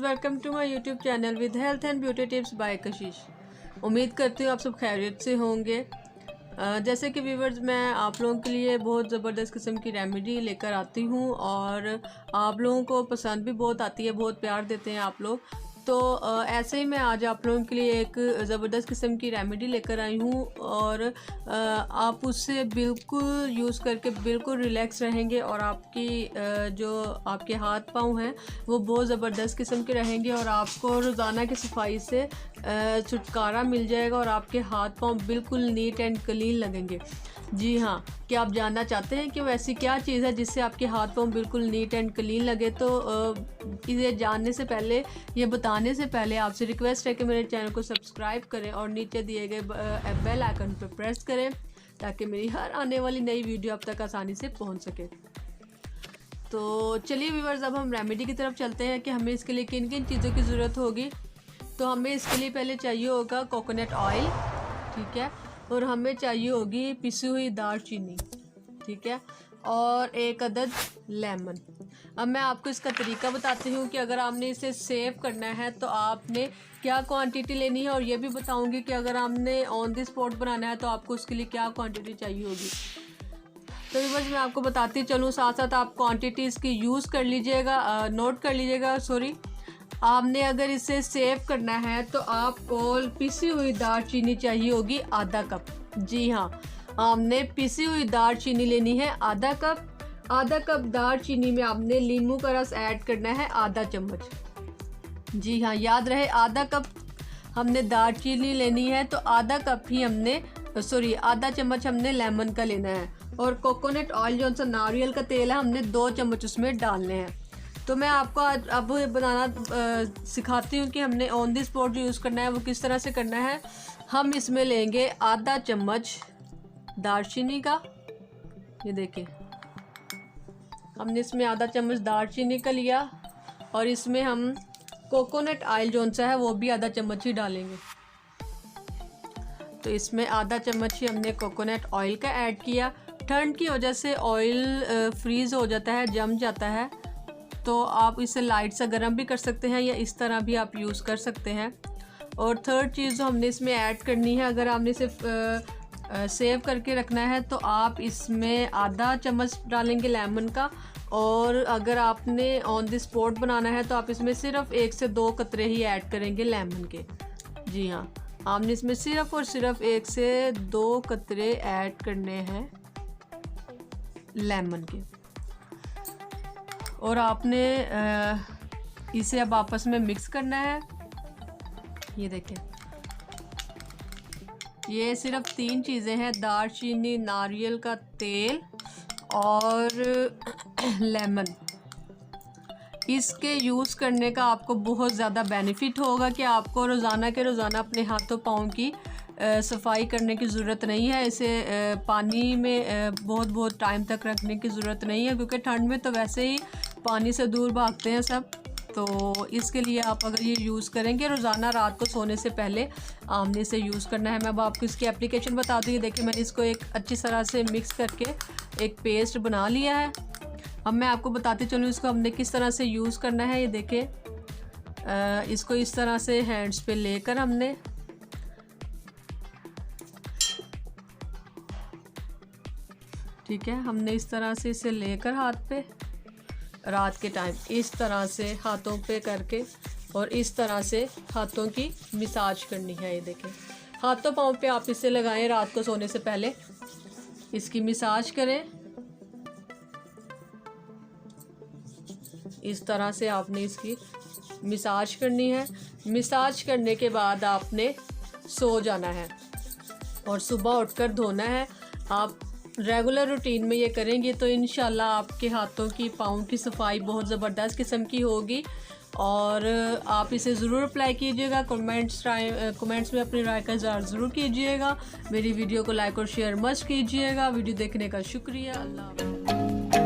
Welcome to my YouTube channel with health and beauty tips by Kashish. उम्मीद करती हूँ आप सब खैरियत से होंगे। जैसे कि व्यूवर्स, मैं आप लोगों के लिए बहुत ज़बरदस्त किस्म की रेमेडी लेकर आती हूँ और आप लोगों को पसंद भी बहुत आती है, बहुत प्यार देते हैं आप लोग। तो ऐसे ही मैं आज आप लोगों के लिए एक ज़बरदस्त किस्म की रेमेडी लेकर आई हूँ और आप उससे बिल्कुल यूज़ करके बिल्कुल रिलैक्स रहेंगे और आपकी जो आपके हाथ पाँव हैं वो बहुत ज़बरदस्त किस्म के रहेंगे और आपको रोज़ाना की सफाई से छुटकारा मिल जाएगा और आपके हाथ पाँव बिल्कुल नीट एंड क्लीन लगेंगे। जी हाँ, क्या आप जानना चाहते हैं कि वो ऐसी क्या चीज़ है जिससे आपके हाथ पाँव बिल्कुल नीट एंड क्लीन लगे? तो इसे जानने से पहले, ये बताने से पहले आपसे रिक्वेस्ट है कि मेरे चैनल को सब्सक्राइब करें और नीचे दिए गए बेल आइकन पर प्रेस करें ताकि मेरी हर आने वाली नई वीडियो आप तक आसानी से पहुंच सके। तो चलिए व्यूअर्स, अब हम रेमेडी की तरफ चलते हैं कि हमें इसके लिए किन किन चीज़ों की ज़रूरत होगी। तो हमें इसके लिए पहले चाहिए होगा कोकोनट ऑयल, ठीक है, और हमें चाहिए होगी पिसी हुई दालचीनी, ठीक है, और एक अदद लेमन। अब मैं आपको इसका तरीका बताती हूँ कि अगर आपने इसे सेव करना है तो आपने क्या क्वांटिटी लेनी है, और ये भी बताऊँगी कि अगर आपने ऑन द स्पॉट बनाना है तो आपको उसके लिए क्या क्वांटिटी चाहिए होगी। तो व्यूअर्स, मैं आपको बताती चलूँ, साथ साथ आप क्वांटिटी इसकी यूज़ कर लीजिएगा, नोट कर लीजिएगा। आपने अगर इसे सेव करना है तो आपको पिसी हुई दालचीनी चाहिए होगी आधा कप। जी हाँ, आपने पिसी हुई दालचीनी लेनी है आधा कप। आधा कप दालचीनी में आपने नींबू का रस ऐड करना है आधा चम्मच। जी हाँ, याद रहे आधा कप हमने दालचीनी लेनी है तो आधा कप ही आधा चम्मच हमने लेमन का लेना है। और कोकोनट ऑयल जो सा नारियल का तेल है हमने 2 चम्मच उसमें डालने हैं। तो मैं आपको आज अब बनाना सिखाती हूँ कि हमने ऑन द स्पॉट जो यूज़ करना है वो किस तरह से करना है। हम इसमें लेंगे आधा चम्मच दालचीनी का, ये देखिए हमने इसमें आधा चम्मच दालचीनी का लिया और इसमें हम कोकोनट ऑयल जो सा है वो भी आधा चम्मच ही डालेंगे। तो इसमें आधा चम्मच ही हमने कोकोनट ऑयल का ऐड किया। ठंड की वजह से ऑयल फ्रीज़ हो जाता है, जम जाता है, तो आप इसे लाइट सा गर्म भी कर सकते हैं या इस तरह भी आप यूज़ कर सकते हैं। और थर्ड चीज़ जो हमने इसमें ऐड करनी है, अगर आपने इसे सेव करके रखना है तो आप इसमें आधा चम्मच डालेंगे लेमन का, और अगर आपने ऑन द स्पॉट बनाना है तो आप इसमें सिर्फ 1 से 2 कतरे ही ऐड करेंगे लेमन के। जी हाँ, आपने इसमें सिर्फ और सिर्फ 1 से 2 कतरे ऐड करने हैं लेमन के। और आपने इसे अब आपस में मिक्स करना है। ये देखें, ये सिर्फ 3 चीज़ें हैं, दालचीनी, नारियल का तेल और लेमन। इसके यूज़ करने का आपको बहुत ज़्यादा बेनिफिट होगा कि आपको रोज़ाना के रोज़ाना अपने हाथों पाँव की सफाई करने की ज़रूरत नहीं है। इसे पानी में बहुत टाइम तक रखने की ज़रूरत नहीं है, क्योंकि ठंड में तो वैसे ही पानी से दूर भागते हैं सब। तो इसके लिए आप अगर ये यूज़ करेंगे रोज़ाना रात को सोने से पहले आपने इसे यूज़ करना है। मैं अब आपको इसकी एप्लीकेशन बता दूँ। देखिए, मैंने इसको एक अच्छी तरह से मिक्स करके एक पेस्ट बना लिया है। अब मैं आपको बताती चलूँ इसको हमने किस तरह से यूज़ करना है। ये देखिए, इसको इस तरह से हैंड्स पे लेकर हमने ठीक है, हमने इस तरह से इसे लेकर हाथ पे रात के टाइम इस तरह से हाथों पे करके और इस तरह से हाथों की मसाज करनी है। ये देखें, हाथों पाँव पे आप इसे लगाएं रात को सोने से पहले, इसकी मसाज करें। इस तरह से आपने इसकी मसाज करनी है। मसाज करने के बाद आपने सो जाना है और सुबह उठकर धोना है। आप रेगुलर रूटीन में ये करेंगे तो इंशाल्लाह आपके हाथों की, पाँव की सफाई बहुत ज़बरदस्त किस्म की होगी। और आप इसे ज़रूर अप्लाई कीजिएगा। कमेंट्स में अपनी राय का इज़हार ज़रूर कीजिएगा। मेरी वीडियो को लाइक और शेयर मस्ट कीजिएगा। वीडियो देखने का शुक्रिया। अल्लाह।